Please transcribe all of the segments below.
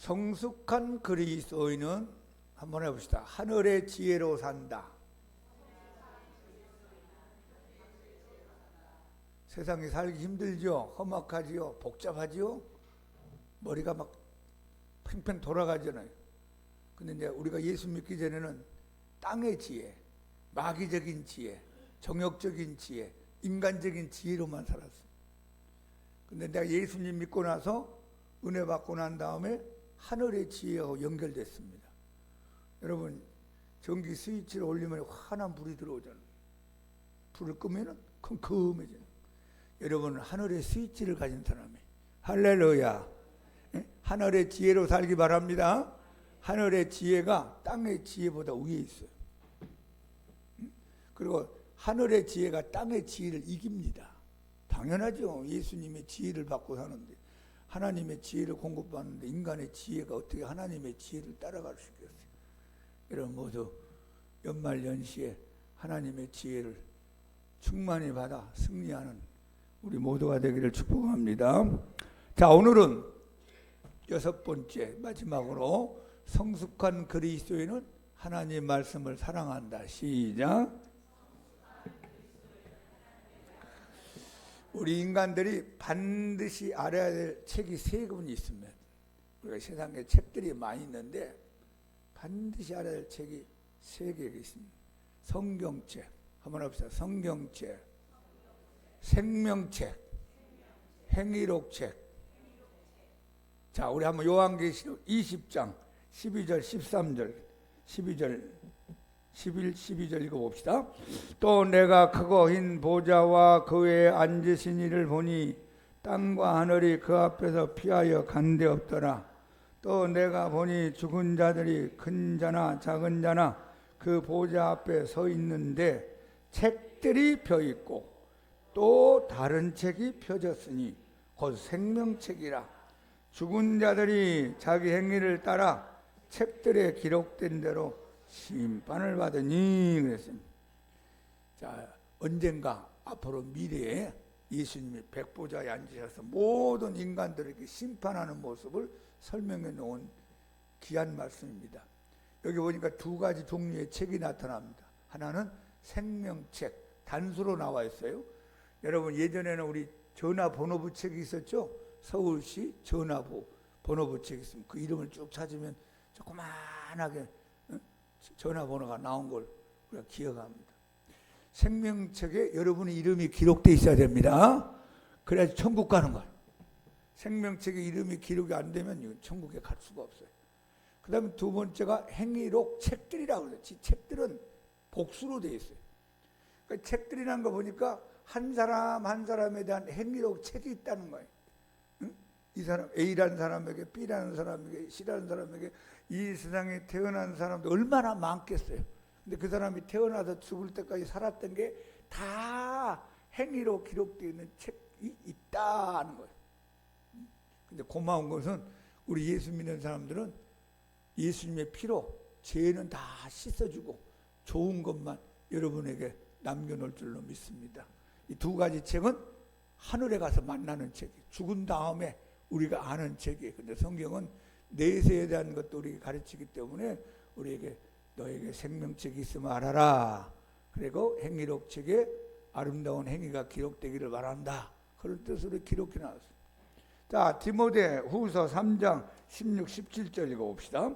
성숙한 그리스도인은 한번 해봅시다. 하늘의 지혜로 산다. 세상이 살기 힘들죠. 험악하지요. 복잡하지요. 머리가 막 팽팽 돌아가잖아요. 근데 이제 우리가 예수 믿기 전에는 땅의 지혜, 마귀적인 지혜, 정욕적인 지혜, 인간적인 지혜로만 살았어요. 근데 내가 예수님 믿고 나서 은혜 받고 난 다음에 하늘의 지혜하고 연결됐습니다. 여러분, 전기 스위치를 올리면 환한 불이 들어오잖아요. 불을 끄면은 컴컴해져요. 여러분은 하늘의 스위치를 가진 사람이에요. 할렐루야. 하늘의 지혜로 살기 바랍니다. 하늘의 지혜가 땅의 지혜보다 위에 있어요. 그리고 하늘의 지혜가 땅의 지혜를 이깁니다. 당연하죠. 예수님의 지혜를 받고 사는데, 하나님의 지혜를 공급받는데 인간의 지혜가 어떻게 하나님의 지혜를 따라갈 수 있겠어요? 여러분 모두 연말연시에 하나님의 지혜를 충만히 받아 승리하는 우리 모두가 되기를 축복합니다. 자, 오늘은 6번째 마지막으로 성숙한 그리스도인은 하나님 말씀을 사랑한다. 시작. 우리 인간들이 반드시 알아야 될 책이 3권이 있습니다. 우리가 세상에 책들이 많이 있는데 반드시 알아야 될 책이 3개가 있습니다. 성경책, 한번 해봅시다. 성경책, 생명책, 행위록책. 자, 우리 한번 요한계시록 20장 12절 13절 11, 12절 읽어봅시다. 또 내가 크고 흰 보좌와 그 위에 앉으신 이를 보니 땅과 하늘이 그 앞에서 피하여 간데 없더라. 또 내가 보니 죽은 자들이 큰 자나 작은 자나 그 보좌 앞에 서 있는데 책들이 펴 있고 또 다른 책이 펴졌으니 곧 생명책이라. 죽은 자들이 자기 행위를 따라 책들에 기록된 대로 심판을 받으니 그랬습니다. 자, 언젠가 앞으로 미래에 예수님이 백보좌에 앉으셔서 모든 인간들에게 심판하는 모습을 설명해 놓은 귀한 말씀입니다. 여기 보니까 2가지 종류의 책이 나타납니다. 하나는 생명책, 단수로 나와 있어요. 여러분, 예전에는 우리 전화번호부 책이 있었죠. 서울시 전화부 번호부 책이 있으면 그 이름을 쭉 찾으면 조그만하게 전화번호가 나온 걸 우리가 기억합니다. 생명책에 여러분의 이름이 기록되어 있어야 됩니다. 그래야지 천국 가는 거예요. 생명책에 이름이 기록이 안 되면 천국에 갈 수가 없어요. 그 다음에 2번째가 행위록 책들이라고 해요. 책들은 복수로 되어 있어요. 그러니까 책들이라는 거 보니까 한 사람 한 사람에 대한 행위록 책이 있다는 거예요. 이 사람 A라는 사람에게, B라는 사람에게, C라는 사람에게, 이 세상에 태어난 사람도 얼마나 많겠어요. 근데 그 사람이 태어나서 죽을 때까지 살았던 게 다 행위로 기록되어 있는 책이 있다는 거예요. 근데 고마운 것은 우리 예수 믿는 사람들은 예수님의 피로 죄는 다 씻어주고 좋은 것만 여러분에게 남겨놓을 줄로 믿습니다. 이 2가지 책은 하늘에 가서 만나는 책이에요. 죽은 다음에 우리가 아는 책이에요. 근데 성경은 내세에 대한 것도 우리에게 가르치기 때문에 우리에게 너에게 생명책이 있으면 알아라. 그리고 행위록 책에 아름다운 행위가 기록되기를 바란다. 그런 뜻으로 기록해 놨습니다. 자, 디모데 후서 3장 16, 17절 읽어봅시다.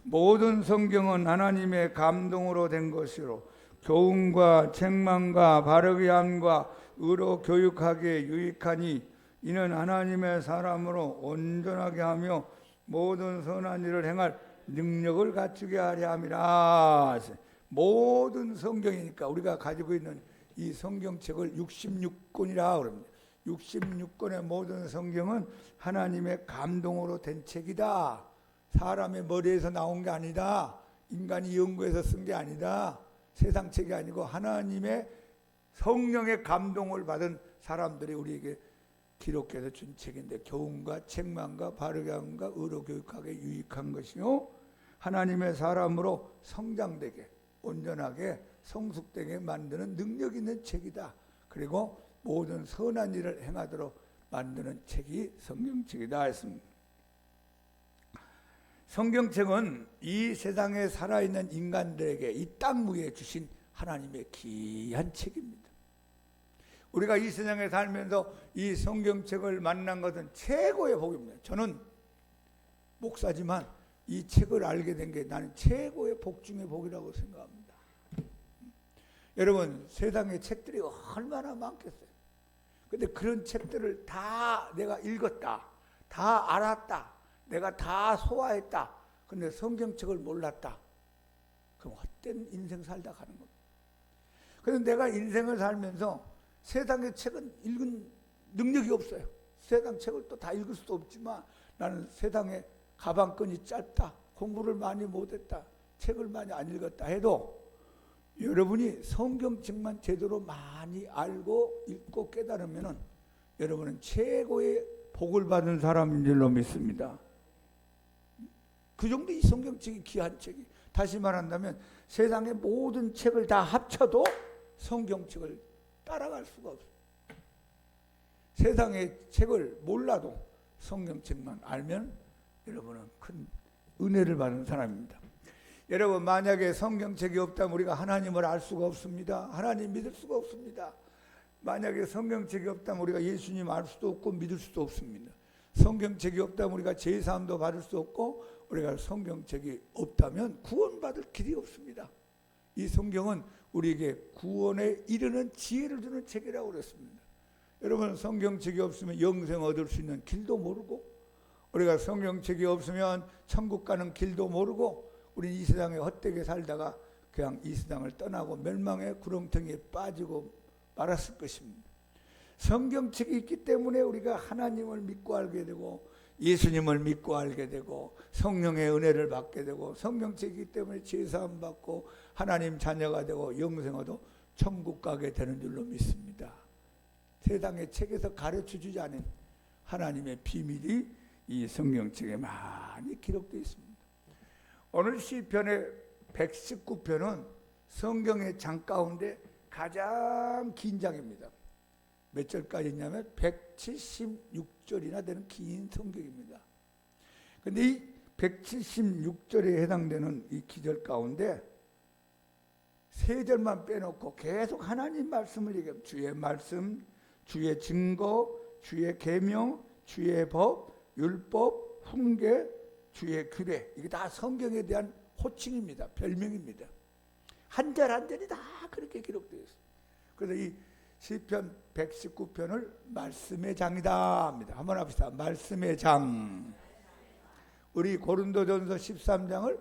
모든 성경은 하나님의 감동으로 된 것이로 교훈과 책망과 바르게 함과 의로 교육하기에 유익하니 이는 하나님의 사람으로 온전하게 하며 모든 선한 일을 행할 능력을 갖추게 하려 함이라. 모든 성경이니까 우리가 가지고 있는 이 성경책을 66권이라 그럽니다. 66권의 모든 성경은 하나님의 감동으로 된 책이다. 사람의 머리에서 나온 게 아니다. 인간이 연구해서 쓴 게 아니다. 세상 책이 아니고 하나님의 성령의 감동을 받은 사람들이 우리에게 기록해서 준 책인데 교훈과 책망과 바르게 함과 의로 교육하게 유익한 것이요 하나님의 사람으로 성장되게 온전하게 성숙되게 만드는 능력 있는 책이다. 그리고 모든 선한 일을 행하도록 만드는 책이 성경책이다 했습니다. 성경책은 이 세상에 살아있는 인간들에게 이 땅 위에 주신 하나님의 귀한 책입니다. 우리가 이 세상에 살면서 이 성경책을 만난 것은 최고의 복입니다. 저는 목사지만 이 책을 알게 된 게 나는 최고의 복 중의 복이라고 생각합니다. 여러분, 세상에 책들이 얼마나 많겠어요. 근데 그런 책들을 다 내가 읽었다, 다 알았다, 내가 다 소화했다. 근데 성경책을 몰랐다. 그럼 헛된 인생 살다 가는 겁니다. 그래서 내가 인생을 살면서 세상의 책은 읽은 능력이 없어요. 세상 책을 또 다 읽을 수도 없지만 나는 세상에 가방끈이 짧다, 공부를 많이 못했다, 책을 많이 안 읽었다 해도 여러분이 성경책만 제대로 많이 알고 읽고 깨달으면 여러분은 최고의 복을 받은 사람인 줄로 믿습니다. 그 정도 이 성경책이 귀한 책이, 다시 말한다면 세상의 모든 책을 다 합쳐도 성경책을 따라갈 수가 없어요. 세상의 책을 몰라도 성경책만 알면 여러분은 큰 은혜를 받은 사람입니다. 여러분, 만약에 성경책이 없다면 우리가 하나님을 알 수가 없습니다. 하나님 믿을 수가 없습니다. 만약에 성경책이 없다면 우리가 예수님 알 수도 없고 믿을 수도 없습니다. 성경책이 없다면 우리가 제사함도 받을 수 없고, 우리가 성경책이 없다면 구원받을 길이 없습니다. 이 성경은 우리에게 구원에 이르는 지혜를 주는 책이라고 그랬습니다. 여러분, 성경책이 없으면 영생 얻을 수 있는 길도 모르고, 우리가 성경책이 없으면 천국 가는 길도 모르고, 우리 이 세상에 헛되게 살다가 그냥 이 세상을 떠나고 멸망의 구렁텅이에 빠지고 말았을 것입니다. 성경책이 있기 때문에 우리가 하나님을 믿고 알게 되고, 예수님을 믿고 알게 되고, 성령의 은혜를 받게 되고, 성경책이기 때문에 제사함 받고 하나님 자녀가 되고 영생 얻어 천국 가게 되는 줄로 믿습니다. 세상의 책에서 가르쳐주지 않은 하나님의 비밀이 이 성경책에 많이 기록되어 있습니다. 오늘 시편의 119편은 성경의 장 가운데 가장 긴 장입니다. 몇 절까지 있냐면 176절이나 되는 긴 성경입니다. 그런데 이 176절에 해당되는 이 기절 가운데 3절만 빼놓고 계속 하나님 말씀을 얘기합니다. 주의 말씀, 주의 증거, 주의 계명, 주의 법, 율법, 훈계, 주의 규례, 이게 다 성경에 대한 호칭입니다. 별명입니다. 한 절 한 절이 다 그렇게 기록되어 있어요. 그래서 이 시편 119편을 말씀의 장이다 합니다. 한번 합시다. 말씀의 장. 우리 고린도전서 13장을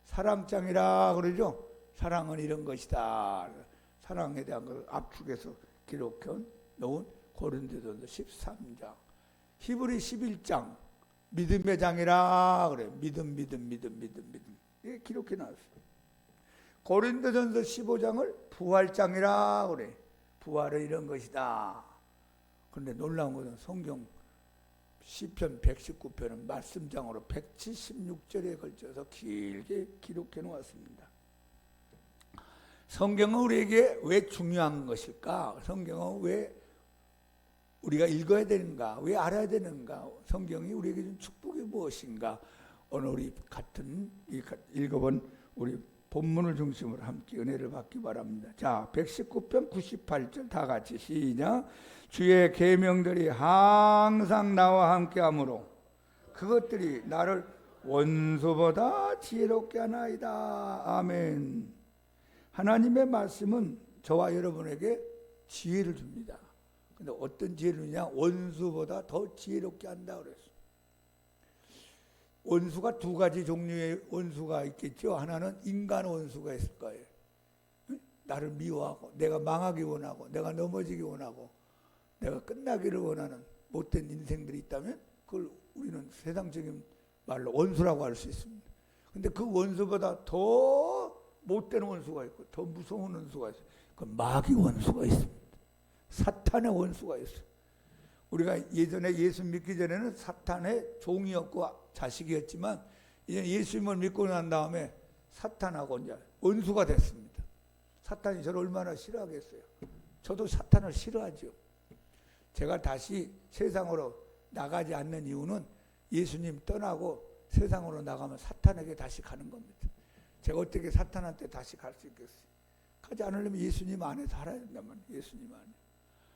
사랑장이라 그러죠. 사랑은 이런 것이다. 사랑에 대한 것을 압축해서 기록해 놓은 고린도전서 13장. 히브리 11장 믿음의 장이라 그래요. 믿음. 이게 기록해 놨어요. 고린도전서 15장을 부활장이라 그래. 부활은 이런 것이다. 그런데 놀라운 것은 성경 시편 119편은 말씀장으로 176절에 걸쳐서 길게 기록해 놓았습니다. 성경은 우리에게 왜 중요한 것일까? 성경은 왜 우리가 읽어야 되는가? 왜 알아야 되는가? 성경이 우리에게 준 축복이 무엇인가? 오늘 우리 같은 읽어본 우리 본문을 중심으로 함께 은혜를 받기 바랍니다. 자, 119편 98절 다 같이 시작. 주의 계명들이 항상 나와 함께하므로 그것들이 나를 원수보다 지혜롭게 하나이다. 아멘. 하나님의 말씀은 저와 여러분에게 지혜를 줍니다. 근데 어떤 지혜를 주냐? 원수보다 더 지혜롭게 한다 그랬어요. 원수가 두 가지 종류의 원수가 있겠죠. 하나는 인간 원수가 있을 거예요. 나를 미워하고 내가 망하기 원하고 내가 넘어지기 원하고 내가 끝나기를 원하는 못된 인생들이 있다면 그걸 우리는 세상적인 말로 원수라고 할 수 있습니다. 근데 그 원수보다 더 못된 원수가 있고 더 무서운 원수가 있어요. 그 마귀 원수가 있습니다. 사탄의 원수가 있어요. 우리가 예전에 예수 믿기 전에는 사탄의 종이었고 자식이었지만 이제 예수님을 믿고 난 다음에 사탄하고 이제 원수가 됐습니다. 사탄이 저를 얼마나 싫어하겠어요. 저도 사탄을 싫어하죠. 제가 다시 세상으로 나가지 않는 이유는 예수님 떠나고 세상으로 나가면 사탄에게 다시 가는 겁니다. 제가 어떻게 사탄한테 다시 갈 수 있겠어요? 가지 않으려면 예수님 안에 살아야 된단 말이에요. 예수님 안에.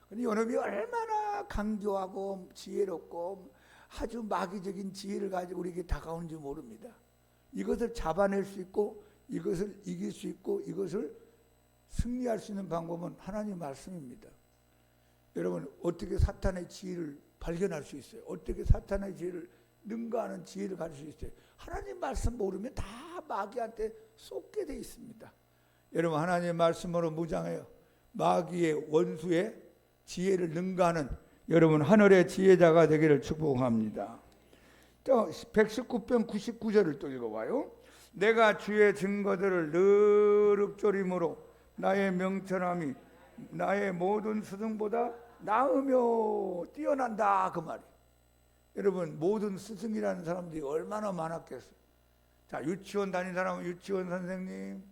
근데 여러분이 얼마나 강조하고 지혜롭고 아주 마귀적인 지혜를 가지고 우리에게 다가오는지 모릅니다. 이것을 잡아낼 수 있고 이것을 이길 수 있고 이것을 승리할 수 있는 방법은 하나님 말씀입니다. 여러분 어떻게 사탄의 지혜를 발견할 수 있어요? 어떻게 사탄의 지혜를 능가하는 지혜를 가질 수 있어요? 하나님 말씀 모르면 다 마귀한테 쏟게 돼 있습니다. 여러분 하나님의 말씀으로 무장해요. 마귀의 원수의 지혜를 능가하는 여러분 하늘의 지혜자가 되기를 축복합니다. 또 119편 99절을 또 읽어봐요. 내가 주의 증거들을 늘 읊조림으로 나의 명철함이 나의 모든 스승보다 나으며 뛰어난다 그 말이. 여러분 모든 스승이라는 사람들이 얼마나 많았겠어요. 자 유치원 다닌 사람은 유치원 선생님,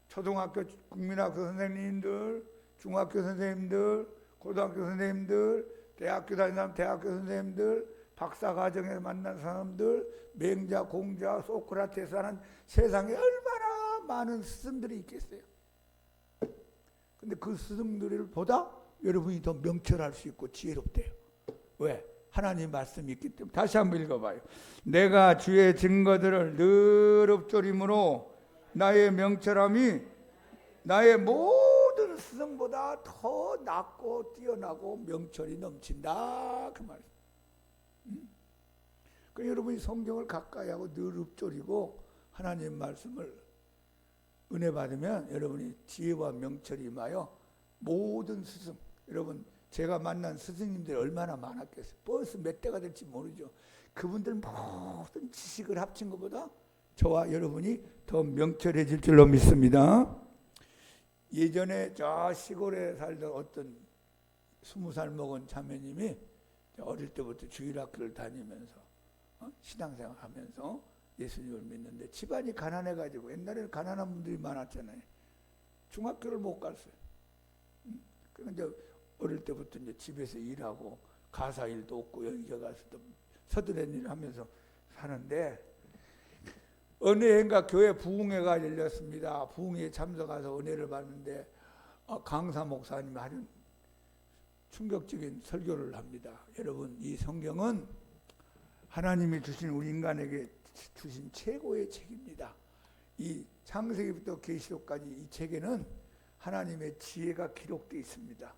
초등학교 국민학교 선생님들, 중학교 선생님들, 고등학교 선생님들, 대학교 다닌 사람 대학교 선생님들, 박사과정에서 만난 사람들, 맹자, 공자, 소크라테스 하는 세상에 얼마나 많은 스승들이 있겠어요. 근데 그 스승들을 보다 여러분이 더 명철할 수 있고 지혜롭대요. 왜? 하나님 말씀이 있기 때문에. 다시 한번 읽어봐요. 내가 주의 증거들을 늘 읊조림으로 나의 명철함이 나의 모든 스승보다 더 낫고 뛰어나고 명철이 넘친다 그 말이에요. 그러니까 여러분이 성경을 가까이 하고 늘 읊조리고 하나님 말씀을 은혜 받으면 여러분이 지혜와 명철이 임하여 모든 스승, 여러분 제가 만난 스승님들이 얼마나 많았겠어요. 벌써 몇 대가 될지 모르죠. 그분들 모든 지식을 합친 것보다 저와 여러분이 더 명철해질 줄로 믿습니다. 예전에 저 시골에 살던 어떤 20살 먹은 자매님이 어릴 때부터 주일학교를 다니면서 신앙생활 하면서 예수님을 믿는데 집안이 가난해가지고, 옛날에는 가난한 분들이 많았잖아요. 중학교를 못 갔어요. 그런데 어릴 때부터 이제 집에서 일하고 가사 일도 없고 여기 가서 또 서두른 일을 하면서 사는데 어느 해인가 교회 부흥회가 열렸습니다. 부흥회에 참석해서 은혜를 받는데 강사 목사님이 아주 충격적인 설교를 합니다. 여러분 이 성경은 하나님이 주신 우리 인간에게 주신 최고의 책입니다. 이 창세기부터 계시록까지 이 책에는 하나님의 지혜가 기록되어 있습니다.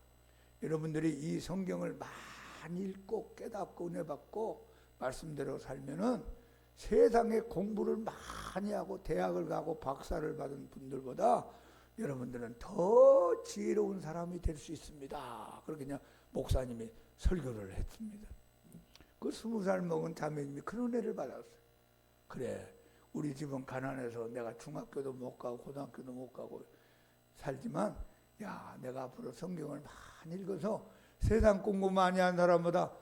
여러분들이 이 성경을 많이 읽고 깨닫고 은혜 받고 말씀대로 살면은 세상에 공부를 많이 하고 대학을 가고 박사를 받은 분들보다 여러분들은 더 지혜로운 사람이 될 수 있습니다. 그렇게 그냥 목사님이 설교를 했습니다. 그 20살 먹은 자매님이 그런 은혜를 받았어요. 그래, 우리 집은 가난해서 내가 중학교도 못 가고 고등학교도 못 가고 살지만 야, 내가 앞으로 성경을 많이 읽어서 세상 공부 많이 한 사람보다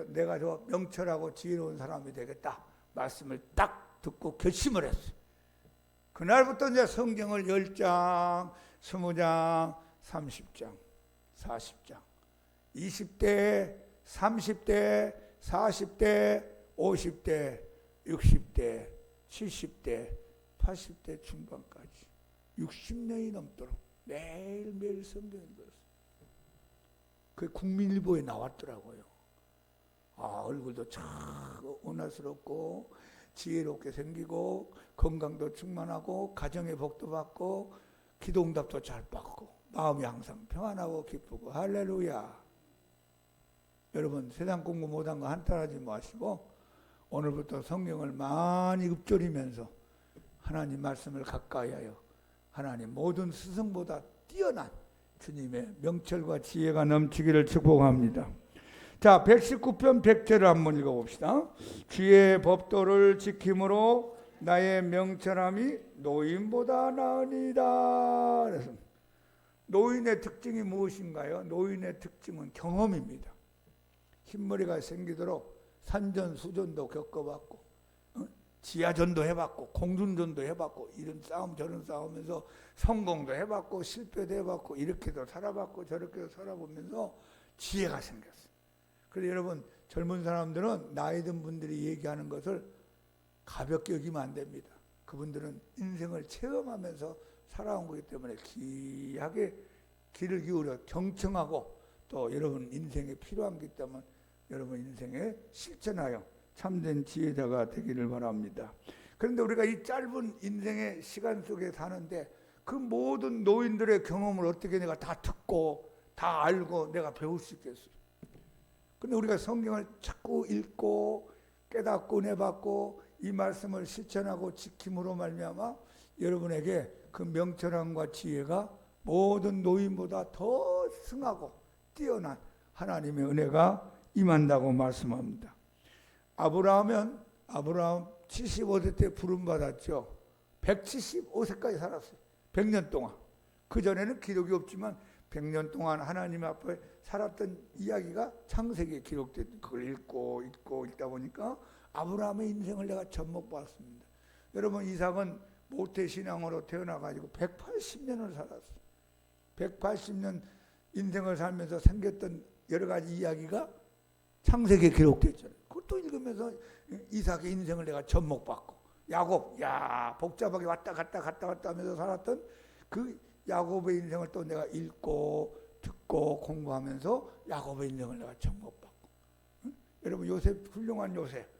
내가 저 명철하고 지혜로운 사람이 되겠다 말씀을 딱 듣고 결심을 했어요. 그날부터 이제 성경을 10장, 20장, 30장, 40장, 20대, 30대, 40대, 50대, 60대, 70대, 80대 중반까지 60년이 넘도록 매일매일 성경을 읽었어요. 그게 국민일보에 나왔더라고요. 얼굴도 참 온화스럽고 지혜롭게 생기고 건강도 충만하고 가정의 복도 받고 기도응답도 잘 받고 마음이 항상 평안하고 기쁘고 할렐루야. 여러분 세상 공부 못한 거 한탄하지 마시고 오늘부터 성경을 많이 읊조리면서 하나님 말씀을 가까이 하여 하나님 모든 스승보다 뛰어난 주님의 명철과 지혜가 넘치기를 축복합니다. 자, 119편 100절을 한번 읽어봅시다. 주의 법도를 지킴으로 나의 명철함이 노인보다 나으니라. 그래서 노인의 특징이 무엇인가요? 노인의 특징은 경험입니다. 흰머리가 생기도록 산전수전도 겪어봤고 지하전도 해봤고 공중전도 해봤고 이런 싸움 저런 싸우면서 성공도 해봤고 실패도 해봤고 이렇게도 살아봤고 저렇게도 살아보면서 지혜가 생겼어요. 그래서 여러분 젊은 사람들은 나이 든 분들이 얘기하는 것을 가볍게 여기면 안 됩니다. 그분들은 인생을 체험하면서 살아온 거기 때문에 귀하게 귀를 기울여 경청하고 또 여러분 인생에 필요한 거기 때문에 여러분 인생에 실천하여 참된 지혜자가 되기를 바랍니다. 그런데 우리가 이 짧은 인생의 시간 속에 사는데 그 모든 노인들의 경험을 어떻게 내가 다 듣고 다 알고 내가 배울 수 있겠어요? 근데 우리가 성경을 자꾸 읽고 깨닫고 내받고 이 말씀을 실천하고 지킴으로 말미암아 여러분에게 그 명철함과 지혜가 모든 노인보다 더 승하고 뛰어난 하나님의 은혜가 임한다고 말씀합니다. 아브라함은 75세 때 부름받았죠. 175세까지 살았어요. 100년 동안. 그전에는 기록이 없지만 100년 동안 하나님 앞에 살았던 이야기가 창세기에 기록된 그걸 읽고 읽다 보니까 아브라함의 인생을 내가 접목받았습니다. 여러분 이삭은 모태신앙으로 태어나가지고 180년을 살았어요. 180년 인생을 살면서 생겼던 여러 가지 이야기가 창세기에 기록됐잖아요. 그것도 읽으면서 이삭의 인생을 내가 접목받고 야곱, 복잡하게 왔다 갔다 하면서 살았던 그 야곱의 인생을 또 내가 읽고 듣고 공부하면서 야곱의 인생을 내가 접목받고 여러분 요셉 훌륭한 요셉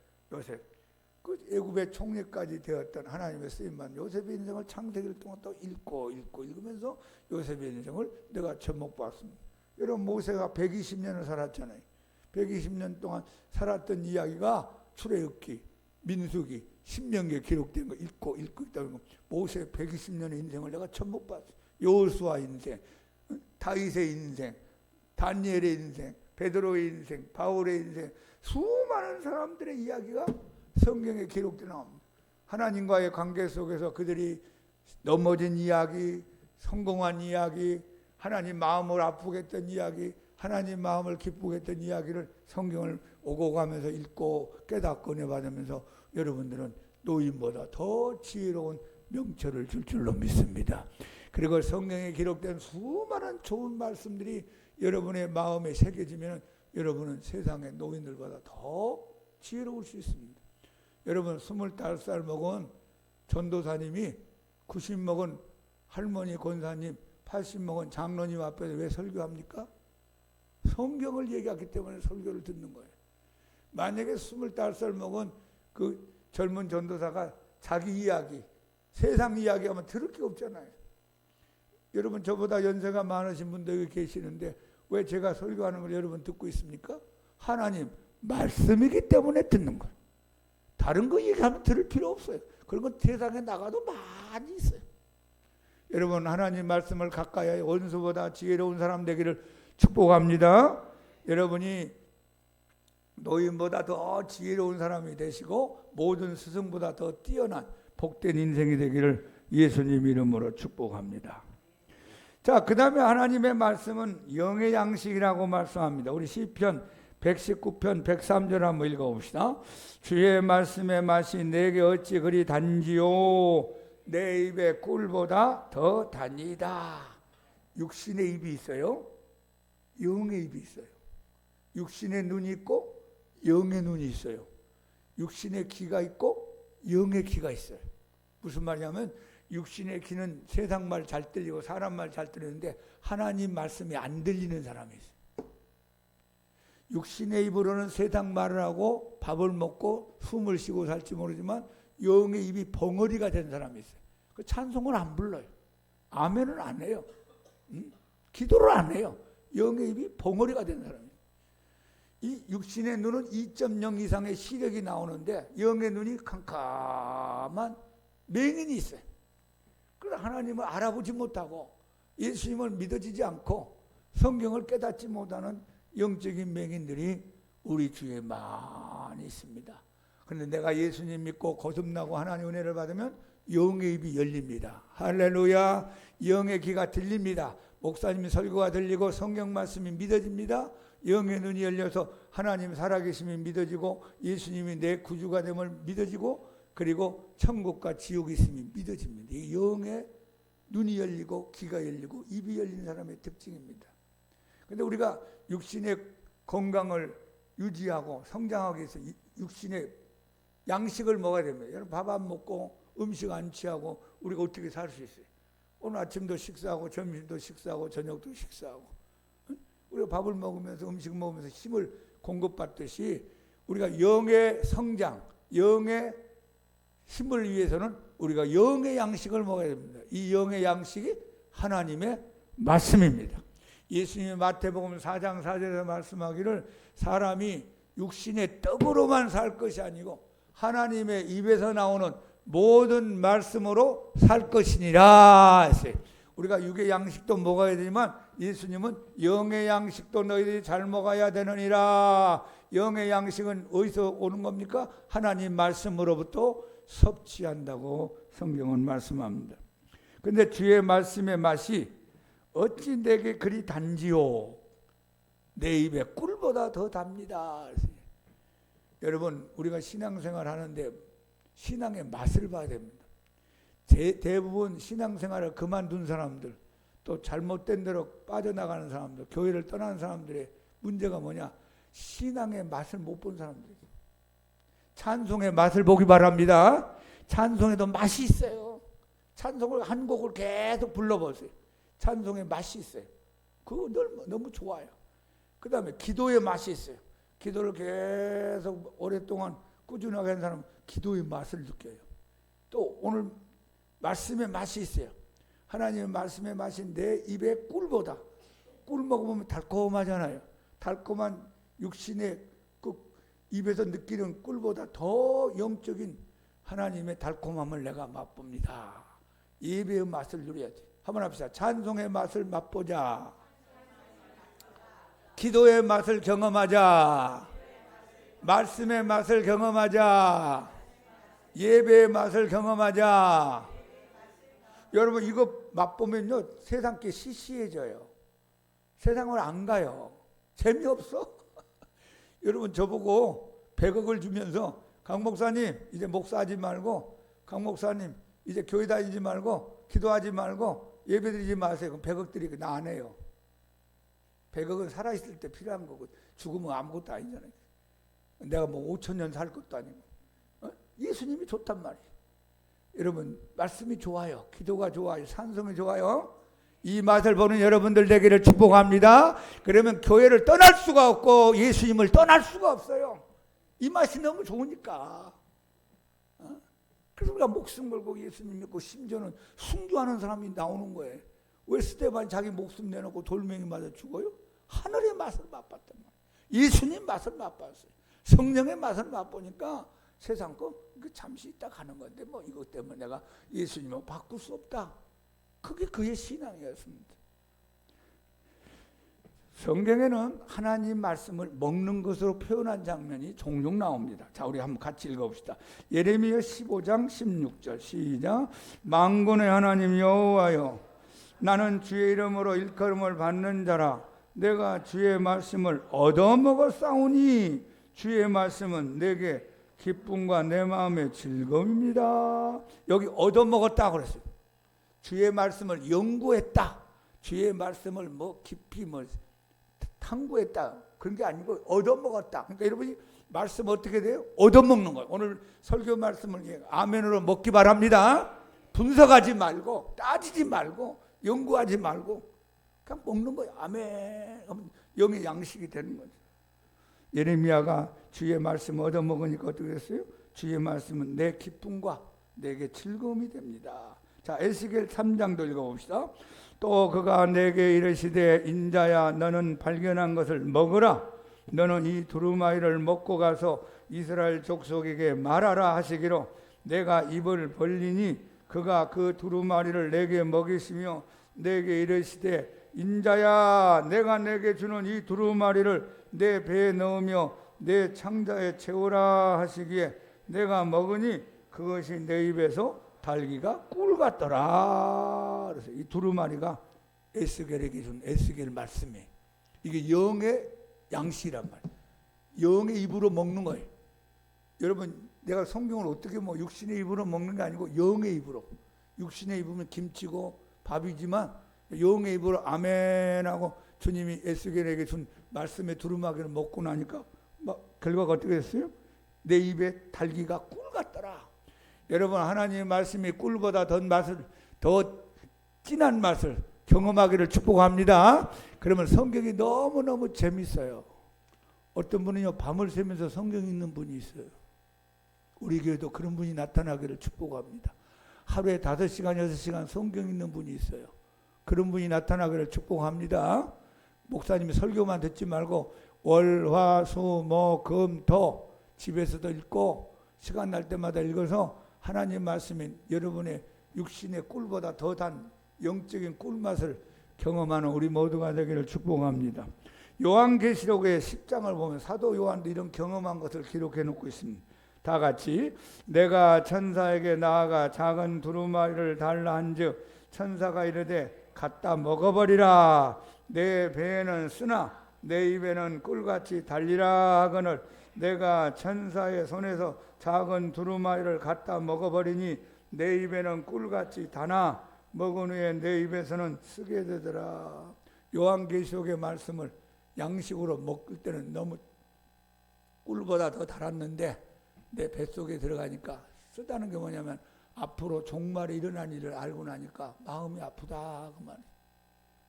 그 애굽의 총리까지 되었던 하나님의 쓰임만 요셉의 인생을 창세기를 통해 또 읽으면서 요셉의 인생을 내가 접목받았습니다. 여러분 모세가 120년을 살았잖아요. 120년 동안 살았던 이야기가 출애굽기, 민수기, 신명기에 기록된 거 읽고 있다 보면 모세 120년의 인생을 내가 접목받았어요. 여호수아 인생, 다윗의 인생, 다니엘의 인생, 베드로의 인생, 바울의 인생 수많은 사람들의 이야기가 성경에 기록되어 나옵니다. 하나님과의 관계 속에서 그들이 넘어진 이야기, 성공한 이야기, 하나님 마음을 아프게 했던 이야기, 하나님 마음을 기쁘게 했던 이야기를 성경을 오고 가면서 읽고 깨닫고 내받으면서 여러분들은 노인보다 더 지혜로운 명철을 줄 줄로 믿습니다. 그리고 성경에 기록된 수많은 좋은 말씀들이 여러분의 마음에 새겨지면 여러분은 세상의 노인들보다 더 지혜로울 수 있습니다. 여러분 25살 먹은 전도사님이 90 먹은 할머니 권사님 80 먹은 장로님 앞에서 왜 설교합니까? 성경을 얘기하기 때문에 설교를 듣는 거예요. 만약에 25살 먹은 그 젊은 전도사가 자기 이야기, 세상 이야기하면 들을 게 없잖아요. 여러분 저보다 연세가 많으신 분들 여기 계시는데 왜 제가 설교하는 걸 여러분 듣고 있습니까? 하나님 말씀이기 때문에 듣는 거예요. 다른 거 얘기하면 들을 필요 없어요. 그런 건 세상에 나가도 많이 있어요. 여러분 하나님 말씀을 가까이 원수보다 지혜로운 사람 되기를 축복합니다. 여러분이 노인보다 더 지혜로운 사람이 되시고 모든 스승보다 더 뛰어난 복된 인생이 되기를 예수님 이름으로 축복합니다. 자, 그 다음에 하나님의 말씀은 영의 양식이라고 말씀합니다. 우리 시편 119편 103절 한번 읽어봅시다. 주의 말씀의 맛이 내게 어찌 그리 단지요 내 입의 꿀보다 더 단이다. 육신의 입이 있어요. 영의 입이 있어요. 육신의 눈이 있고 영의 눈이 있어요. 육신의 귀가 있고 영의 귀가 있어요. 무슨 말이냐면 육신의 귀는 세상 말 잘 들리고 사람 말 잘 들리는데 하나님 말씀이 안 들리는 사람이 있어요. 육신의 입으로는 세상 말을 하고 밥을 먹고 숨을 쉬고 살지 모르지만 영의 입이 벙어리가 된 사람이 있어요. 그 찬송을 안 불러요. 아멘은 안 해요. 기도를 안 해요. 영의 입이 벙어리가 된 사람이에요. 이 육신의 눈은 2.0 이상의 시력이 나오는데 영의 눈이 캄캄한 맹인이 있어요. 그래서 하나님을 알아보지 못하고 예수님을 믿어지지 않고 성경을 깨닫지 못하는 영적인 맹인들이 우리 주위에 많이 있습니다. 그런데 내가 예수님 믿고 거듭나고 하나님 은혜를 받으면 영의 입이 열립니다. 할렐루야. 영의 귀가 들립니다. 목사님 설교가 들리고 성경 말씀이 믿어집니다. 영의 눈이 열려서 하나님 살아계심이 믿어지고 예수님이 내 구주가 됨을 믿어지고 그리고 천국과 지옥이 있음이 믿어집니다. 이 영의 눈이 열리고 귀가 열리고 입이 열린 사람의 특징입니다. 그런데 우리가 육신의 건강을 유지하고 성장하기 위해서 육신의 양식을 먹어야 됩니다. 여러분 밥 안 먹고 음식 안 취하고 우리가 어떻게 살 수 있어요? 오늘 아침도 식사하고 점심도 식사하고 저녁도 식사하고 우리가 밥을 먹으면서 음식 먹으면서 힘을 공급받듯이 우리가 영의 성장, 영의 힘을 위해서는 우리가 영의 양식을 먹어야 됩니다. 이 영의 양식이 하나님의 말씀입니다. 예수님이 마태복음 4장 4절에서 말씀하기를 사람이 육신의 떡으로만 살 것이 아니고 하나님의 입에서 나오는 모든 말씀으로 살 것이니라 했어요. 우리가 육의 양식도 먹어야 되지만 예수님은 영의 양식도 너희들이 잘 먹어야 되느니라. 영의 양식은 어디서 오는 겁니까? 하나님 말씀으로부터 섭취한다고 성경은 말씀합니다. 그런데 주의 말씀의 맛이 어찌 내게 그리 단지요? 내 입에 꿀보다 더 답니다. 여러분 우리가 신앙생활 하는데 신앙의 맛을 봐야 됩니다. 대부분 신앙생활을 그만둔 사람들, 또 잘못된 대로 빠져나가는 사람들, 교회를 떠나는 사람들의 문제가 뭐냐? 신앙의 맛을 못 본 사람들이에요. 찬송의 맛을 보기 바랍니다. 찬송에도 맛이 있어요. 찬송을 한 곡을 계속 불러보세요. 찬송의 맛이 있어요. 그거 너무 좋아요. 그 다음에 기도의 맛이 있어요. 기도를 계속 오랫동안 꾸준하게 하는 사람은 기도의 맛을 느껴요. 또 오늘 말씀의 맛이 있어요. 하나님의 말씀의 맛이 내 입에 꿀보다, 꿀 먹으면 달콤하잖아요. 달콤한 육신의 그 입에서 느끼는 꿀보다 더 영적인 하나님의 달콤함을 내가 맛봅니다. 예배의 맛을 누려야 돼. 한번 합시다. 찬송의 맛을 맛보자. 기도의 맛을 경험하자. 말씀의 맛을 경험하자. 예배의 맛을 경험하자. 여러분 이거 맛보면요 세상 게 시시해져요. 세상을 안 가요. 재미없어. 여러분 저보고 100억을 주면서 강 목사님 이제 목사하지 말고, 강 목사님 이제 교회 다니지 말고, 기도하지 말고 예배 드리지 마세요. 그럼 100억 드리고 나 안 해요. 100억은 살아있을 때 필요한 거고 죽으면 아무것도 아니잖아요. 내가 뭐 5,000년 살 것도 아니고. 예수님이 좋단 말이에요. 여러분 말씀이 좋아요. 기도가 좋아요. 찬송이 좋아요. 이 맛을 보는 여러분들 되기를 축복합니다. 그러면 교회를 떠날 수가 없고 예수님을 떠날 수가 없어요. 이 맛이 너무 좋으니까. 그래서 우리가 목숨 걸고 예수님 믿고 심지어는 순교하는 사람이 나오는 거예요. 왜 스데반 자기 목숨 내놓고 돌멩이 맞아 죽어요? 하늘의 맛을 맛봤단 말이에요. 예수님 맛을 맛봤어요. 성령의 맛을 맛보니까 세상 거 잠시 있다 가는 건데 뭐 이것 때문에 내가 예수님을 바꿀 수 없다. 그게 그의 신앙이었습니다. 성경에는 하나님 말씀을 먹는 것으로 표현한 장면이 종종 나옵니다. 자, 우리 한번 같이 읽어봅시다. 예레미야 15장 16절 시작. 만군의 하나님 여호와여, 나는 주의 이름으로 일컬음을 받는 자라. 내가 주의 말씀을 얻어먹었사오니 주의 말씀은 내게 기쁨과 내 마음의 즐거움입니다. 여기 얻어먹었다 그랬어요. 주의 말씀을 연구했다. 주의 말씀을 뭐 깊이 뭐 탐구했다. 그런 게 아니고 얻어먹었다. 그러니까 여러분이 말씀 어떻게 돼요? 얻어먹는 거예요. 오늘 설교 말씀을 아멘으로 먹기 바랍니다. 분석하지 말고 따지지 말고 연구하지 말고 그냥 먹는 거예요. 아멘. 영의 양식이 되는 거죠. 예레미야가 주의 말씀 얻어먹으니까 어떻게 됐어요? 주의 말씀은 내 기쁨과 내게 즐거움이 됩니다. 자, 에스겔 3장도 읽어봅시다. 또 그가 내게 이르시되 인자야 너는 발견한 것을 먹으라. 너는 이 두루마리를 먹고 가서 이스라엘 족속에게 말하라 하시기로 내가 입을 벌리니 그가 그 두루마리를 내게 먹이시며 내게 이르시되 인자야 내가 내게 주는 이 두루마리를 내 배에 넣으며 내 창자에 채우라 하시기에 내가 먹으니 그것이 내 입에서 달기가 꿀 같더라. 그래서 이 두루마리가 에스겔에게 준 에스겔 말씀이 이게 영의 양식이란 말이에요. 영의 입으로 먹는 거예요. 여러분 내가 성경을 어떻게 뭐 육신의 입으로 먹는 게 아니고 영의 입으로. 육신의 입으면 김치고 밥이지만 영의 입으로 아멘하고 주님이 에스겔에게 준 말씀의 두루마기를 먹고 나니까 막 결과가 어떻게 됐어요? 내 입에 달기가 꿀 같더라. 여러분, 하나님의 말씀이 꿀보다 더 진한 맛을 경험하기를 축복합니다. 그러면 성경이 너무너무 재밌어요. 어떤 분은요, 밤을 새면서 성경 읽는 분이 있어요. 우리 교회도 그런 분이 나타나기를 축복합니다. 하루에 5시간, 6시간 성경 읽는 분이 있어요. 그런 분이 나타나기를 축복합니다. 목사님이 설교만 듣지 말고 월, 화, 수, 목, 금, 토 집에서도 읽고 시간 날 때마다 읽어서 하나님 말씀이 여러분의 육신의 꿀보다 더 단 영적인 꿀맛을 경험하는 우리 모두가 되기를 축복합니다. 요한계시록의 10장을 보면 사도 요한도 이런 경험한 것을 기록해 놓고 있습니다. 다 같이 내가 천사에게 나아가 작은 두루마리를 달라 한즉 천사가 이르되 갖다 먹어버리라. 내 배에는 쓰나 내 입에는 꿀같이 달리라 하거늘 내가 천사의 손에서 작은 두루마리를 갖다 먹어버리니 내 입에는 꿀같이 다나 먹은 후에 내 입에서는 쓰게 되더라. 요한계시록의 말씀을 양식으로 먹을 때는 너무 꿀보다 더 달았는데 내 뱃속에 들어가니까 쓰다는 게 뭐냐면 앞으로 종말에 일어난 일을 알고 나니까 마음이 아프다 그 말이에요.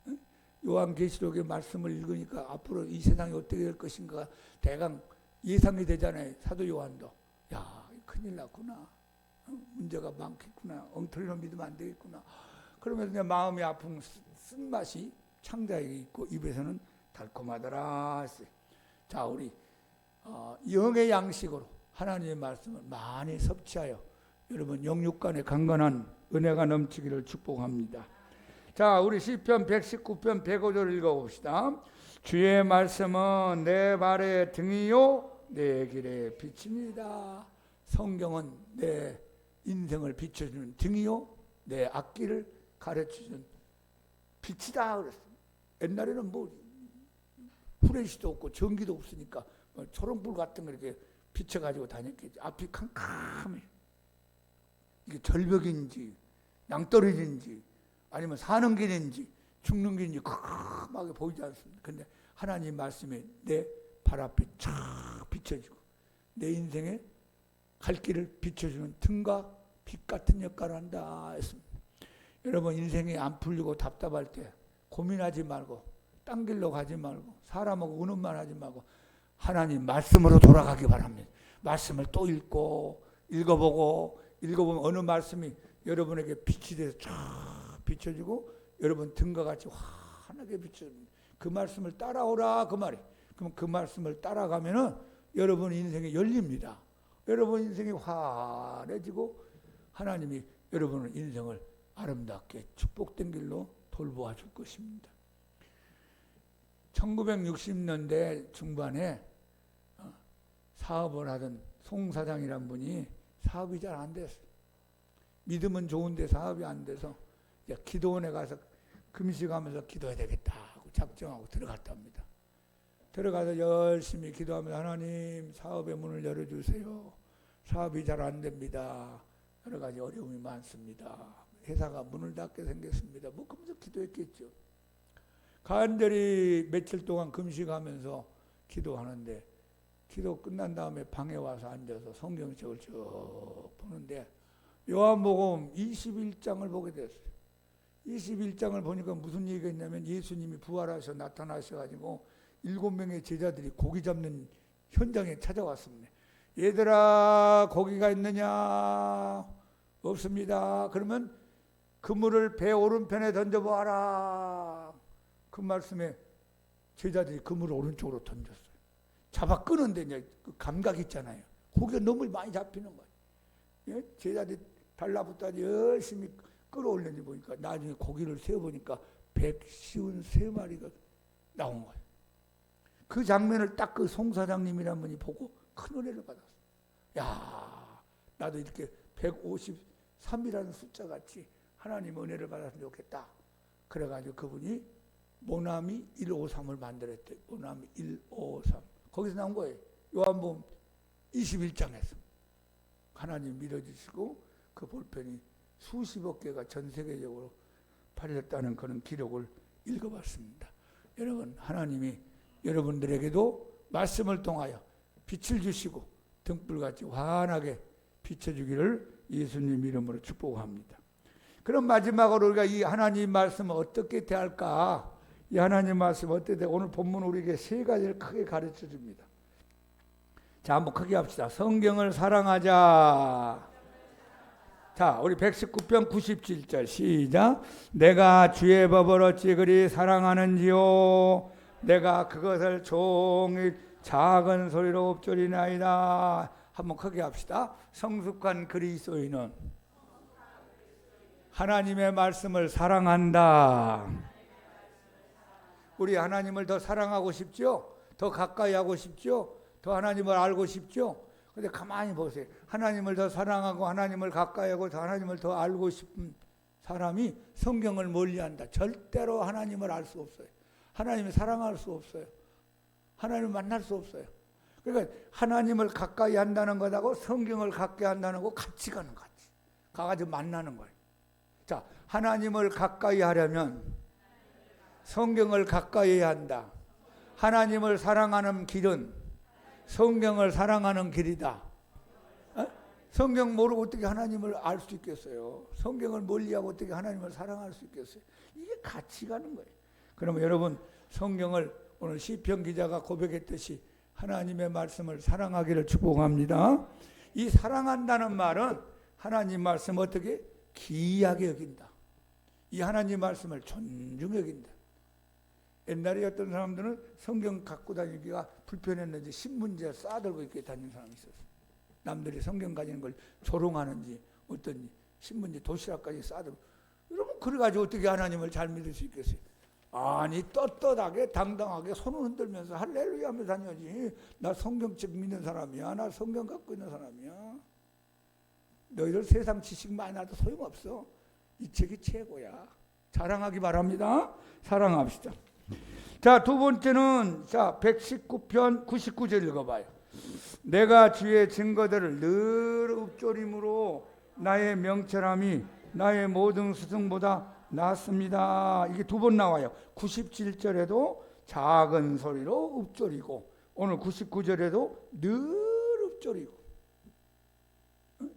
응? 요한계시록의 말씀을 읽으니까 앞으로 이 세상이 어떻게 될 것인가 대강 예상이 되잖아요. 사도 요한도 야 큰일 났구나. 문제가 많겠구나. 엉터리로 믿으면 안 되겠구나. 그러면서 내 마음이 아픈 쓴맛이 창자에게 있고 입에서는 달콤하더라. 자, 우리 영의 양식으로 하나님의 말씀을 많이 섭취하여 여러분 영육간에 강건한 은혜가 넘치기를 축복합니다. 자, 우리 시편 119편 105절 읽어봅시다. 주의 말씀은 내 발의 등이요 내 길의 빛입니다. 성경은 내 인생을 비춰주는 등이요 내 앞길을 가르쳐주는 빛이다 그랬어요. 옛날에는 뭐 후레쉬도 없고 전기도 없으니까 뭐 초롱불 같은 거 이렇게 비춰가지고 다녔겠지. 앞이 캄캄해. 이게 절벽인지 낭떠러지인지 아니면 사는 길인지 죽는 길인지 캄하게 보이지 않습니다. 근데 하나님 말씀에 내 발 앞에 쫙 비춰지고 내 인생에 갈 길을 비춰주는 등과 빛 같은 역할을 한다 했습니다. 여러분 인생이 안 풀리고 답답할 때 고민하지 말고 딴 길로 가지 말고 사람하고 의논만 하지 말고 하나님 말씀으로 돌아가기 바랍니다. 말씀을 또 읽어보고 읽어보면 어느 말씀이 여러분에게 빛이 돼서 쫙 비춰지고 여러분 등과 같이 환하게 비춰집니다. 그 말씀을 따라오라 그 말이. 그럼 그 말씀을 따라가면은 여러분 인생이 열립니다. 여러분 인생이 환해지고 하나님이 여러분의 인생을 아름답게 축복된 길로 돌보아 줄 것입니다. 1960년대 중반에 사업을 하던 송 사장이란 분이 사업이 잘 안 됐어요. 믿음은 좋은데 사업이 안 돼서 기도원에 가서 금식하면서 기도해야 되겠다 하고 작정하고 들어갔답니다. 들어가서 열심히 기도하면서 하나님 사업의 문을 열어주세요. 사업이 잘 안 됩니다. 여러 가지 어려움이 많습니다. 회사가 문을 닫게 생겼습니다. 뭐 그러면서 기도했겠죠. 간절히 며칠 동안 금식하면서 기도하는데 기도 끝난 다음에 방에 와서 앉아서 성경책을 쭉 보는데 요한복음 21장을 보게 됐어요. 21장을 보니까 무슨 얘기가 있냐면 예수님이 부활하셔 나타나셔가지고 7명의 제자들이 고기 잡는 현장에 찾아왔습니다. 얘들아 고기가 있느냐? 없습니다. 그러면 그물을 배 오른편에 던져보아라. 그 말씀에 제자들이 그물을 오른쪽으로 던졌어요. 잡아 끄는데 이제 그 감각 있잖아요. 고기가 너무 많이 잡히는 거예요. 예? 제자들이 달라붙다 열심히 끌어올리니 보니까 나중에 고기를 세어보니까 153마리가 나온 거예요. 그 장면을 딱 그 송 사장님이란 분이 보고 큰 은혜를 받았어요. 야, 나도 이렇게 153이라는 숫자 같이 하나님 은혜를 받았으면 좋겠다. 그래가지고 그분이 모나미 153을 만들었대요. 모나미 153. 거기서 나온 거예요. 요한복음 21장에서. 하나님 믿어주시고 그 볼펜이 수십억 개가 전 세계적으로 팔렸다는 그런 기록을 읽어봤습니다. 여러분 하나님이 여러분들에게도 말씀을 통하여 빛을 주시고 등불같이 환하게 비춰주기를 예수님 이름으로 축복합니다. 그럼 마지막으로 우리가 이 하나님 말씀을 어떻게 대할까? 이 하나님 말씀 어떻게 대? 오늘 본문 우리에게 세 가지를 크게 가르쳐 줍니다. 자, 한번 크게 합시다. 성경을 사랑하자. 자, 우리 119편 97절 시작. 내가 주의 법을 어찌 그리 사랑하는지요. 내가 그것을 종일 작은 소리로 읊조리나이다. 한번 크게 합시다. 성숙한 그리스도인은 하나님의 말씀을 사랑한다. 우리 하나님을 더 사랑하고 싶죠? 더 가까이 하고 싶죠? 더 하나님을 알고 싶죠? 근데 가만히 보세요. 하나님을 더 사랑하고 하나님을 가까이 하고 하나님을 더 알고 싶은 사람이 성경을 멀리한다. 절대로 하나님을 알 수 없어요. 하나님을 사랑할 수 없어요. 하나님을 만날 수 없어요. 그러니까 하나님을 가까이 한다는 것하고 성경을 가까이 한다는 거 같이 가는 거지. 가가지고 만나는 거예요. 자, 하나님을 가까이 하려면 성경을 가까이 해야 한다. 하나님을 사랑하는 길은 성경을 사랑하는 길이다. 성경 모르고 어떻게 하나님을 알 수 있겠어요? 성경을 멀리하고 어떻게 하나님을 사랑할 수 있겠어요? 이게 같이 가는 거예요. 그러면 여러분 성경을 오늘 시편 기자가 고백했듯이 하나님의 말씀을 사랑하기를 축복합니다. 이 사랑한다는 말은 하나님 말씀 어떻게 귀하게 여긴다. 이 하나님 말씀을 존중히 여긴다. 옛날에 어떤 사람들은 성경 갖고 다니기가 불편했는지 신문지에 싸들고 이렇게 다니는 사람이 있었어요. 남들이 성경 가지는 걸 조롱하는지 어떤 신문지 도시락까지 싸들고. 여러분 그래가지고 어떻게 하나님을 잘 믿을 수 있겠어요? 아니 떳떳하게 당당하게 손을 흔들면서 할렐루야 하면서 다녀야지. 나 성경책 믿는 사람이야. 나 성경 갖고 있는 사람이야. 너희들 세상 지식 많이 나도 소용없어. 이 책이 최고야. 자랑하기 바랍니다. 사랑합시다. 자, 두 번째는 자 119편 99절 읽어봐요. 내가 주의 증거들을 늘 읊조림으로 나의 명철함이 나의 모든 스승보다 낫습니다. 이게 두 번 나와요. 97절에도 작은 소리로 읊조리고 오늘 99절에도 늘 읊조리고.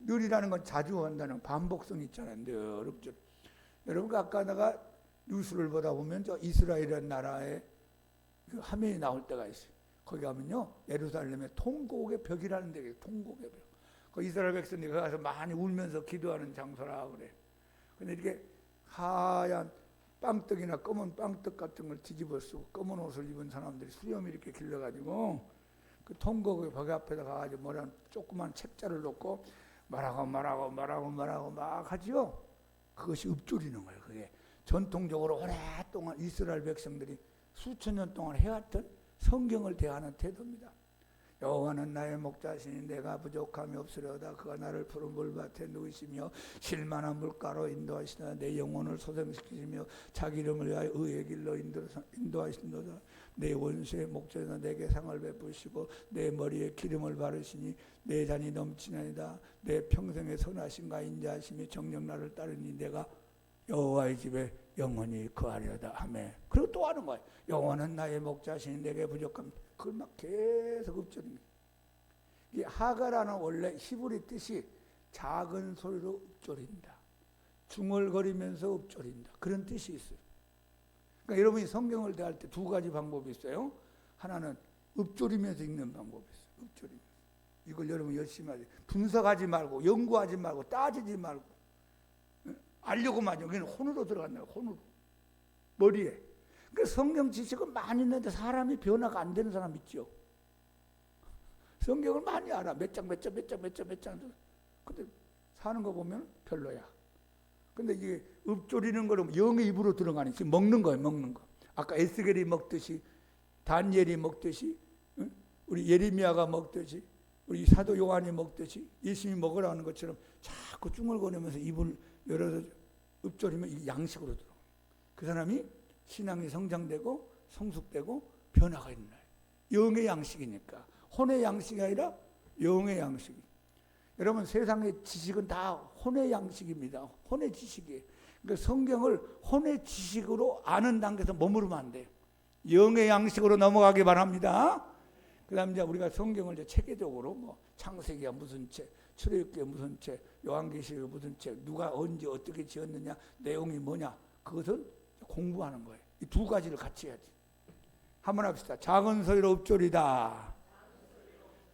늘이라는 건 자주 한다는 반복성 있잖아요. 늘 읊조리. 여러분 아까 내가 뉴스를 보다 보면 저 이스라엘이라는 나라에 그 화면이 나올 때가 있어요. 거기 가면요 예루살렘의 통곡의 벽이라는 데가 통곡의 벽. 그 이스라엘 백성들이 가서 많이 울면서 기도하는 장소라 그래. 근데 이렇게 하얀 빵떡이나 검은 빵떡 같은 걸 뒤집어 쓰고 검은 옷을 입은 사람들이 수염이 이렇게 길러가지고 그 통곡의 벽 앞에다 가가지고 뭐라 조그만 책자를 놓고 말하고 막 하죠. 그것이 읊조리는 거예요. 그게 전통적으로 오랫동안 이스라엘 백성들이 수천 년 동안 해왔던 성경을 대하는 태도입니다. 여호와는 나의 목자시니 내가 부족함이 없으려다. 그가 나를 푸른 물밭에 누이시며 실만한 물가로 인도하시다. 내 영혼을 소생시키시며 자기 이름을 위하여 의의 길로 인도하신도다. 내 원수의 목전에서 내게 상을 베푸시고 내 머리에 기름을 바르시니 내 잔이 넘치나이다. 내 평생의 선하심과 인자하심이 정녕 나를 따르니 내가 여호와의 집에 영원히 거하려다. 아멘. 그리고 또 하는 거예요. 여호와는 나의 목자시니 내게 부족함. 그걸 막 계속 읊조립니다. 이 하가라는 원래 히브리 뜻이 작은 소리로 읊조린다. 중얼거리면서 읊조린다. 그런 뜻이 있어요. 그러니까 여러분이 성경을 대할 때 두 가지 방법이 있어요. 하나는 읊조리면서 읽는 방법이 있어요. 읊조리면서. 이걸 여러분 열심히 하세요. 분석하지 말고 연구하지 말고 따지지 말고 알려고만 여기는 혼으로 들어간다. 혼으로. 머리에. 그러니까 성경 지식은 많이 있는데 사람이 변화가 안 되는 사람 있죠. 성경을 많이 알아. 몇 장. 근데 사는 거 보면 별로야. 근데 이게 읊조리는 거는 영의 입으로 들어가니 지금 먹는 거예요. 먹는 거. 아까 에스겔이 먹듯이 다니엘이 먹듯이 우리 예레미야가 먹듯이 우리 사도 요한이 먹듯이 예수님이 먹으라는 것처럼 자꾸 중얼거리면서 입을 열어서 읊조리면 이게 양식으로 들어가. 그 사람이 신앙이 성장되고 성숙되고 변화가 있는 거예요. 영의 양식이니까. 혼의 양식이 아니라 영의 양식이. 여러분 세상의 지식은 다 혼의 양식입니다. 혼의 지식이에요. 그러니까 성경을 혼의 지식으로 아는 단계에서 머무르면 안 돼요. 영의 양식으로 넘어가기 바랍니다. 그다음 이제 우리가 성경을 이제 체계적으로 뭐 창세기가 무슨 책, 출애굽기가 무슨 책, 요한계시가 무슨 책, 누가 언제 어떻게 지었느냐, 내용이 뭐냐, 그것은 공부하는 거예요. 이 두 가지를 같이 해야지. 한번 합시다. 작은 소리로 읊조리다.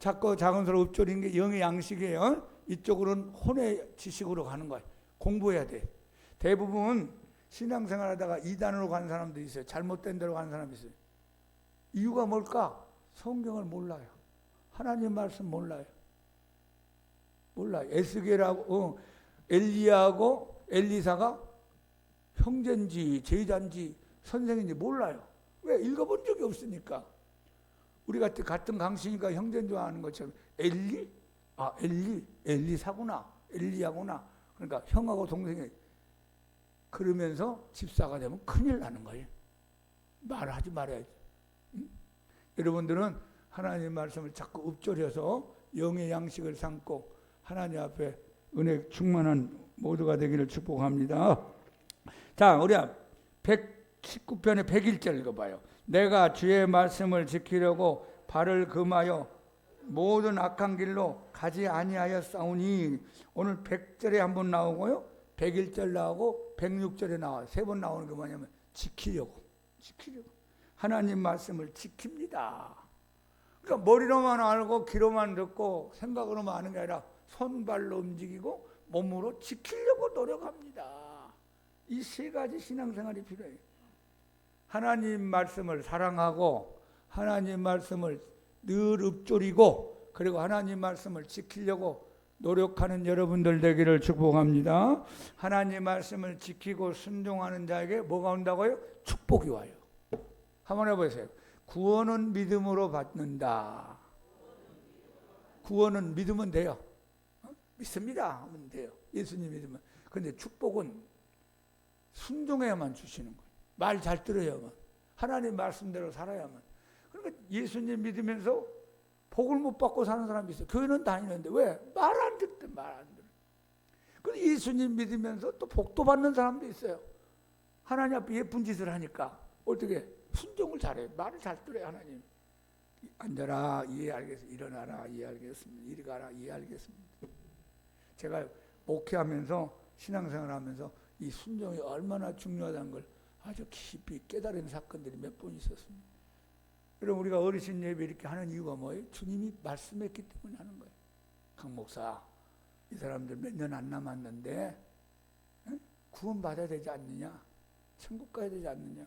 자꾸 작은 소리로 읊조리는 게 영의 양식이에요. 이쪽으로는 혼의 지식으로 가는 거예요. 공부해야 돼. 대부분 신앙생활하다가 이단으로 가는 사람도 있어요. 잘못된 데로 가는 사람이 있어요. 이유가 뭘까? 성경을 몰라요. 하나님 말씀 몰라요. 몰라요. 에스겔하고 엘리야하고 엘리사가 형제인지 제자인지 선생인지 몰라요. 왜? 읽어본 적이 없으니까. 우리 같은 강씨니까 형제인 줄 아는 것처럼 엘리? 아, 엘리사구나. 엘리야구나. 그러니까 형하고 동생이 그러면서 집사가 되면 큰일 나는 거예요. 말하지 말아야지. 응? 여러분들은 하나님 말씀을 자꾸 읊조려서 영의 양식을 삼고 하나님 앞에 은혜 충만한 모두가 되기를 축복합니다. 자, 우리 119편의 101절 읽어봐요. 내가 주의 말씀을 지키려고 발을 금하여 모든 악한 길로 가지 아니하였사오니. 오늘 100절에 한 번 나오고요, 101절 나오고 106절에 나와요. 세 번 나오는 게 뭐냐면 지키려고. 하나님 말씀을 지킵니다. 그러니까 머리로만 알고 귀로만 듣고 생각으로만 아는 게 아니라 손발로 움직이고 몸으로 지키려고 노력합니다. 이 세 가지 신앙생활이 필요해요. 하나님 말씀을 사랑하고 하나님 말씀을 늘 읊조리고 그리고 하나님 말씀을 지키려고 노력하는 여러분들 되기를 축복합니다. 하나님 말씀을 지키고 순종하는 자에게 뭐가 온다고요? 축복이 와요. 한번 해보세요. 구원은 믿음으로 받는다. 구원은 믿으면 돼요. 믿습니다 하면 돼요. 예수님 믿으면. 그런데 축복은 순종해야만 주시는 거예요. 말 잘 들어야만. 하나님 말씀대로 살아야만. 그러니까 예수님 믿으면서 복을 못 받고 사는 사람이 있어요. 교회는 다니는데 왜? 말 안 듣대, 말 안 들어. 그런데 예수님 믿으면서 또 복도 받는 사람도 있어요. 하나님 앞에 예쁜 짓을 하니까 어떻게? 순종을 잘해요. 말을 잘 들어요. 하나님. 앉아라, 이해 알겠습니다. 일어나라, 이해 알겠습니다. 이리 가라, 이해 알겠습니다. 제가 목회하면서 신앙생활하면서 이 순종이 얼마나 중요하다는 걸 아주 깊이 깨달은 사건들이 몇 번 있었습니다. 여러분, 우리가 어르신 예배 이렇게 하는 이유가 뭐예요? 주님이 말씀했기 때문에 하는 거예요. 강 목사, 이 사람들 몇 년 안 남았는데 구원 받아야 되지 않느냐? 천국 가야 되지 않느냐?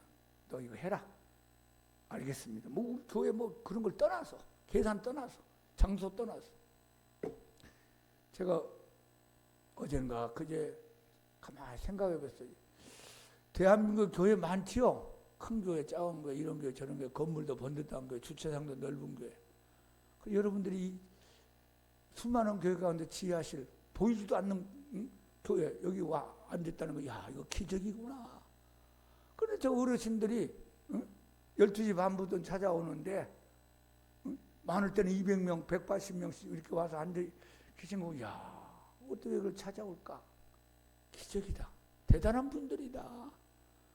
너 이거 해라. 알겠습니다. 뭐 우리 교회 뭐 그런 걸 떠나서, 계산 떠나서, 장소 떠나서. 제가 어젠가 그제 가만히 생각해 봤어요. 대한민국 교회 많지요? 큰 교회, 작은 교회, 이런 교회, 저런 교회, 건물도 번듯한 교회, 주차장도 넓은 교회. 여러분들이 이 수많은 교회 가운데 지하실, 보이지도 않는 교회, 여기 와 앉았다는 거, 야, 이거 기적이구나. 그런데 저 어르신들이 12시 반부터 찾아오는데 많을 때는 200명, 180명씩 이렇게 와서 앉아 계신 거, 야, 어떻게 그걸 찾아올까? 기적이다. 대단한 분들이다.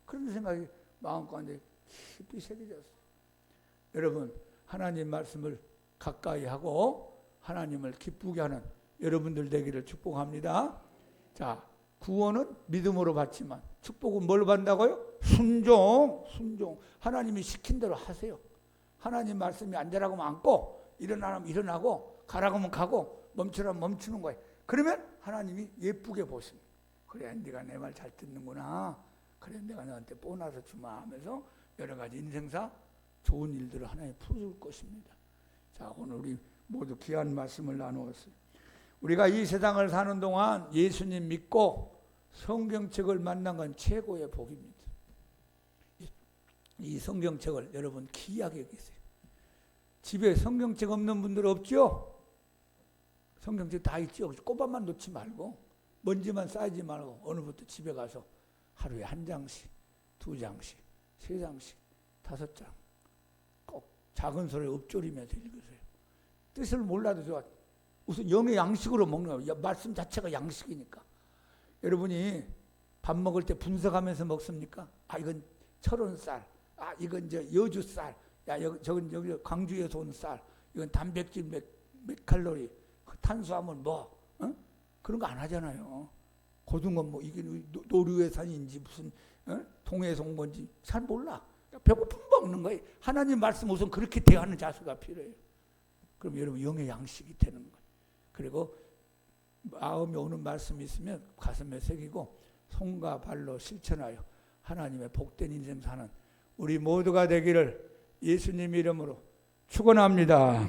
그런 생각이 마음가운데 깊이 새겨졌어요. 여러분, 하나님 말씀을 가까이 하고 하나님을 기쁘게 하는 여러분들 되기를 축복합니다. 자, 구원은 믿음으로 받지만 축복은 뭘 받는다고요? 순종. 하나님이 시킨 대로 하세요. 하나님 말씀이 앉으라고 하면 앉고, 일어나라면 일어나고, 가라고 하면 가고, 멈추라면 멈추는 거예요. 그러면 하나님이 예쁘게 보십니다. 그래, 네가 내 말 잘 듣는구나. 그래, 내가 너한테 보너스 주마 하면서 여러 가지 인생사 좋은 일들을 하나님 풀어줄 것입니다. 자, 오늘 우리 모두 귀한 말씀을 나누었어요. 우리가 이 세상을 사는 동안 예수님 믿고 성경책을 만난 건 최고의 복입니다. 이 성경책을 여러분 귀하게 여기세요. 집에 성경책 없는 분들 없죠? 성경책 다 있죠? 꼬박만 놓지 말고 먼지만 쌓이지 말고 오늘부터 집에 가서 하루에 1장씩, 2장씩, 3장씩, 5장 꼭 작은 소리를 읊조리면서 읽으세요. 뜻을 몰라도 좋아. 우선 영의 양식으로 먹는 거예요. 말씀 자체가 양식이니까. 여러분이 밥 먹을 때 분석하면서 먹습니까? 아, 이건 철원쌀, 아, 이건 저 여주쌀, 야, 저건 여기 광주에서 온 쌀, 이건 단백질 몇 칼로리, 탄수화물 뭐 그런 거 안 하잖아요. 고등어 뭐 이게 노르웨산인지 무슨 동해송건지 잘 몰라. 배고픔 먹는 거예요. 하나님 말씀 우선 그렇게 대하는 자세가 필요해요. 그럼 여러분 영의 양식이 되는 거예요. 그리고 마음에 오는 말씀이 있으면 가슴에 새기고 손과 발로 실천하여 하나님의 복된 인생 사는 우리 모두가 되기를 예수님 이름으로 축원합니다.